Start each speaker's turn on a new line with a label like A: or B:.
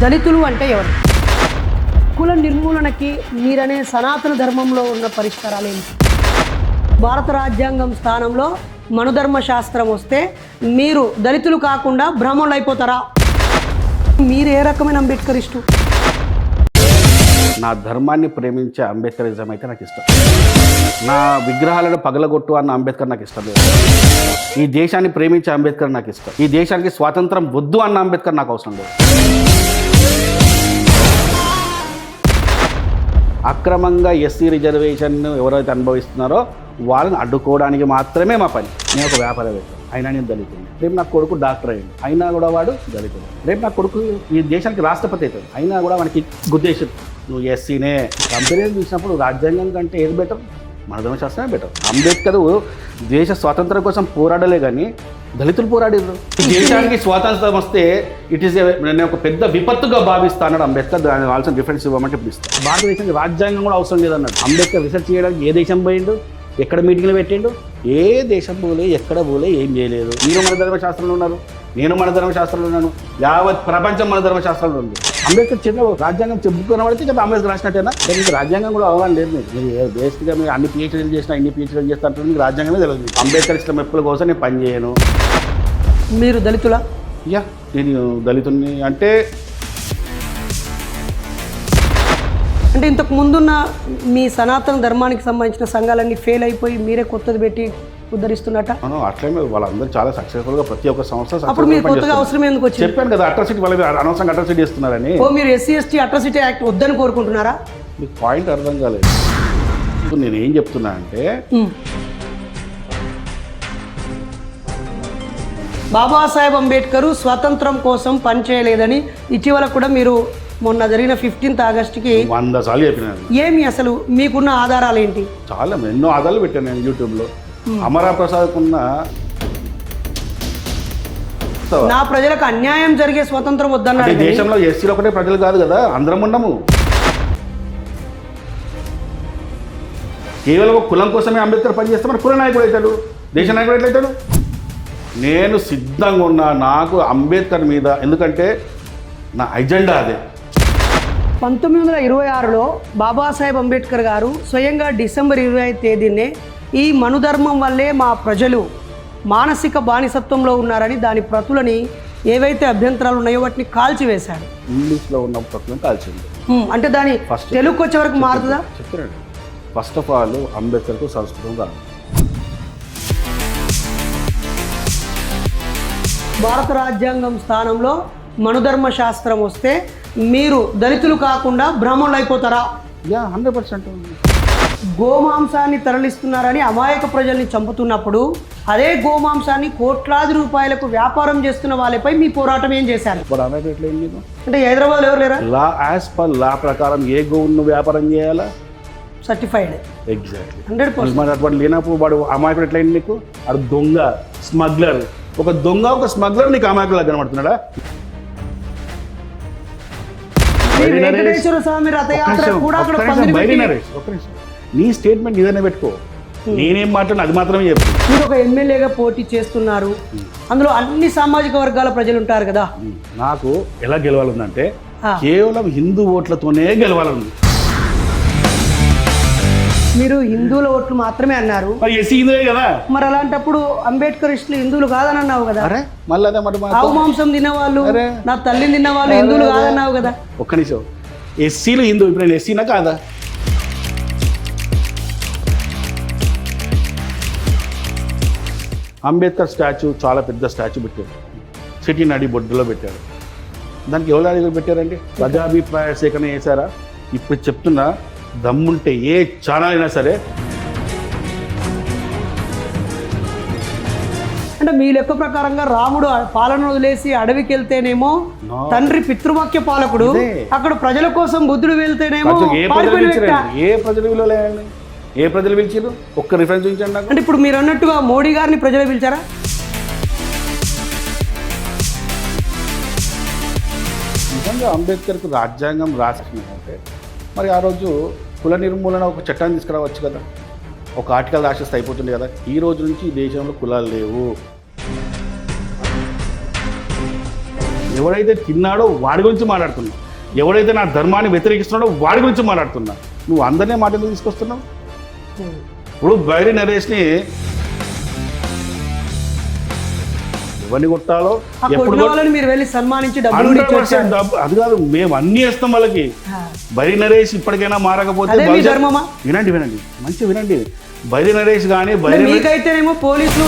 A: దళితులు అంటే ఎవరు? కుల నిర్మూలనకి మీరనే సనాతన ధర్మంలో ఉన్న పరిష్కారాలు ఏంటి? భారత రాజ్యాంగం స్థానంలో మనుధర్మ శాస్త్రం వస్తే మీరు దళితులు కాకుండా బ్రాహ్మణులు అయిపోతారా? మీరు ఏ రకమైన అంబేద్కరిస్టు?
B: నా ధర్మాన్ని ప్రేమించే అంబేద్కరిజం అయితే నాకు ఇష్టం. నా విగ్రహాలను పగలగొట్టు అన్న అంబేద్కర్ నాకు ఇష్టం లేదు. ఈ దేశాన్ని ప్రేమించే అంబేద్కర్ నాకు ఇష్టం. ఈ దేశానికి స్వాతంత్రం వద్దు అన్న అంబేద్కర్ నాకు అవసరం లేదు. అక్రమంగా ఎస్సీ రిజర్వేషన్ ఎవరైతే అనుభవిస్తున్నారో వాళ్ళని అడ్డుకోవడానికి మాత్రమే మా పని. నేను ఒక వ్యాపారవేత్త, అయినా నేను దళితుడు. రేపు నా కొడుకు డాక్టర్ అయ్యింది, అయినా కూడా వాడు దళితుడు. రేపు నా కొడుకు ఈ దేశానికి రాష్ట్రపతి అవుతాడు, అయినా కూడా మనకి గుద్దేశం నువ్వు ఎస్సీనే. కంపెనీలు చూసినప్పుడు రాజ్యాంగం కంటే ఏది బెటర్? మన ధర్మశాస్త్రమే బెటర్. అంబేద్కర్ దేశ స్వాతంత్రం కోసం పోరాడలే కానీ దళితులు పోరాడారు. దేశానికి స్వాతంత్రం వస్తే ఇట్ ఈస్ నేను ఒక పెద్ద విపత్తుగా భావిస్తాను అంబేద్కర్. దాని కావాల్సిన రిఫరెన్స్ ఇవ్వమంటే ఇప్పుడు ఇస్తాను. భారతదేశానికి రాజ్యాంగం కూడా అవసరం లేదన్నాడు అంబేద్కర్. రీసెర్చ్ చేయడానికి ఏ దేశం పోయిండు, ఎక్కడ మీటింగ్లు పెట్టిండు? ఏ దేశం పోలే, ఎక్కడ పోలే, ఏం చేయలేదు. మీరు మన ధర్మశాస్త్రంలో ఉన్నారు, నేను మన ధర్మశాస్త్రంలో ఉన్నాను, యావత్ ప్రపంచం మన ధర్మశాస్త్రంలో ఉంది. అంబేద్కర్ చిన్న రాజ్యాంగం చెప్పుకున్న వాడితే కదా అంబేద్కర్ రాసినట్టేనా? మీకు రాజ్యాంగం కూడా అవగాహన లేదు. మీరు బేసిక్గా మీరు అన్ని పిహెచ్డీలు చేసినా ఇన్ని పిహెచ్డీలు చేస్తారంటే మీకు రాజ్యాంగమే తెలియదు. అంబేద్కర్ ఇష్టం మెప్పుల కోసం నేను పని చేయను.
A: మీరు దళితులా?
B: యా, నేను దళితుని. అంటే
A: ఇంతకు ముందున్న మీ సనాతన ధర్మానికి సంబంధించిన సంఘాలన్నీ ఫెయిల్ అయిపోయి మీరే కొత్తది పెట్టి ఉద్ధరిస్తున్నట్ట?
B: అట్లే వాళ్ళందరూ చాలా సక్సెస్ఫుల్గా ప్రతి ఒక్క సంస్థ.
A: అప్పుడు మీరు కొత్తగా అవసరం ఎందుకు వచ్చింది?
B: చెప్పాను కదా, అట్రాసిటీ వాళ్ళ అనవసరంగా అట్రాసిటీ చేస్తున్నారని.
A: మీరు ఎస్సీ ఎస్టీ అట్రాసిటీ యాక్ట్ వద్దని కోరుకుంటున్నారా?
B: మీకు పాయింట్ అర్థం కాలేదు. నేను ఏం చెప్తున్నా అంటే
A: బాబాసాహెబ్ అంబేద్కర్ స్వాతంత్రం కోసం పనిచేయలేదని ఇటీవల కూడా మీరు మొన్న జరిగిన 15th ఆగస్టుకి
B: 100 సార్లు చెప్పినాను.
A: ఏమి అసలు మీకున్న ఆధారాలు ఏంటి?
B: చాలా ఎన్నో ఆధారాలు పెట్టాను నేను యూట్యూబ్లో. అమరాప్రసాద్కున్న
A: నా ప్రజలకు అన్యాయం జరిగే స్వాతంత్రం వద్దన్నాడు.
B: దేశంలో ఎస్సీలు ఒకటే ప్రజలు కాదు కదా, అందరం ఉన్నాము. కేవలం ఒక కులం కోసమే అంబేద్కర్ పనిచేస్తే మరి కుల నాయకుడు అవుతాడు, దేశ నాయకుడు ఎట్లయితాడు? నేను సిద్ధంగా ఉన్నా నాకు అంబేద్కర్ మీద, ఎందుకంటే నా ఎజెండా అదే.
A: 1926లో బాబాసాహెబ్ అంబేద్కర్ గారు స్వయంగా డిసెంబర్ 25వ తేదీనే ఈ మనుధర్మం వల్లే మా ప్రజలు మానసిక బానిసత్వంలో ఉన్నారని దాని ప్రతులని ఏవైతే అభ్యంతరాలు ఉన్నాయో వాటిని కాల్చివేశాడు.
B: ఇంగ్లీష్లో ఉన్న ప్రతులను కాల్చింది.
A: అంటే దాని తెలుగుకి వచ్చే వరకు మారుతుందా?
B: చెప్తున్నాడు. ఫస్ట్ ఆఫ్ ఆల్ అంబేద్కర్కు సంస్కృతం రాదు.
A: భారత రాజ్యాంగం స్థానంలో మనుధర్మ శాస్త్రం వస్తే మీరు దళితులు కాకుండా బ్రాహ్మణులు అయిపోతారా?
B: 100%.
A: గోమాంసాన్ని తరలిస్తున్నారని అమాయక ప్రజల్ని చంపుతున్నప్పుడు అదే గోమాంసాన్ని కోట్లాది రూపాయలకు వ్యాపారం చేస్తున్న వాళ్ళపై మీ పోరాటం ఏం చేశారు? అంటే హైదరాబాద్ ఎవరు లేరా?
B: లా యాజ్ పర్ లా ప్రకారం ఏ గోవును వ్యాపారం చేయాలా?
A: సర్టిఫైడ్.
B: ఎగ్జాక్ట్లీ
A: 100%.
B: వాడు లేనప్పుడు వాడు అమాయకుడు ఎట్లయింది నీకు? వాడు దొంగ, స్మగ్లర్. ఒక దొంగ, ఒక స్మగ్లర్ నీకు అమాయకులా కనబడుతున్నాడా?
A: వెంకటేశ్వర స్వామి రథయాత్ర కూడా
B: నీ స్టేట్మెంట్ ఏదైనా పెట్టుకో, నేనేం మాట్లాడినా అది మాత్రమే చెప్పు.
A: మీరు ఒక ఎమ్మెల్యేగా పోటీ చేస్తున్నారు, అందులో అన్ని సామాజిక వర్గాల ప్రజలు ఉంటారు కదా.
B: నాకు ఎలా గెలవాలంటే కేవలం హిందూ ఓట్లతోనే గెలవాలండి.
A: మీరు హిందువుల ఓట్లు మాత్రమే అన్నారు,
B: కదా.
A: మరి అలాంటప్పుడు అంబేద్కరిస్టులు హిందువులు కాదని అన్నావు కదా. ఆవు మాంసం తిన్నవాళ్ళు, నా తల్లిని తిన్నవాళ్ళు హిందువులు కాదన్నావు కదా.
B: ఒక్క నిమిషం, ఎస్సీలు హిందూ, ఇప్పుడు నేను ఎస్సీనా కాదా? అంబేద్కర్ స్టాచ్యూ చాలా పెద్ద స్టాచ్యూ పెట్టాడు, సిటీ నడి బొడ్డులో పెట్టాడు. దానికి ఎవరు అడిగి పెట్టారండి? ప్రజాభిప్రాయ సేకరణ చేశారా? ఇప్పుడు చెప్తున్నా, దమ్ముంటే ఏ ఛానల్ అయినా సరే.
A: అంటే మీ లెక్క ప్రకారంగా రాముడు పాలన వదిలేసి అడవికి వెళ్తేనేమో తండ్రి పితృవాక్య పాలకుడు, అక్కడ ప్రజల కోసం బుద్ధుడు వెళ్తేనేమో
B: ఏ ప్రజలు విలువలేండి? ఏ ప్రజలు పిలిచారు? ఒక్క రిఫరెన్స్ చూపించండి నాకు.
A: అంటే ఇప్పుడు మీరు అన్నట్టుగా మోడీ గారిని ప్రజలు పిలిచారా?
B: నిజంగా అంబేద్కర్కు రాజ్యాంగం రాసిందంటే మరి ఆ రోజు కుల నిర్మూలన ఒక చట్టాన్ని తీసుకురావచ్చు కదా, ఒక ఆర్టికల్ రాసేస్తే అయిపోతుంది కదా. ఈ రోజు నుంచి ఈ దేశంలో కులాలు లేవు. ఎవడైతే తిన్నాడో వాడి గురించి మాట్లాడుతున్నావు, ఎవడైతే నా ధర్మాన్ని వ్యతిరేకిస్తున్నాడో వాడి గురించి మాట్లాడుతున్నా. నువ్వు అందరినీ మాట ఎందుకు తీసుకొస్తున్నావు? ఇప్పుడు బైరి నరేష్ని ఎవరిని కొట్టాలో
A: ఆ కొట్టిన వాళ్ళని మీరు వెళ్ళి సన్మానించి డబ్బులు కూడా ఇచ్చి వచ్చారు.
B: అది కాదు, మేము అన్ని వేస్తాం వాళ్ళకి. బైరి నరేష్ ఇప్పటికైనా మారకపోతే
A: అదే మీ ధర్మమా?
B: వినండి మంచి వినండి. బైరి నరేష్ కానీ బైరి
A: మీకైతేనేమో పోలీసులు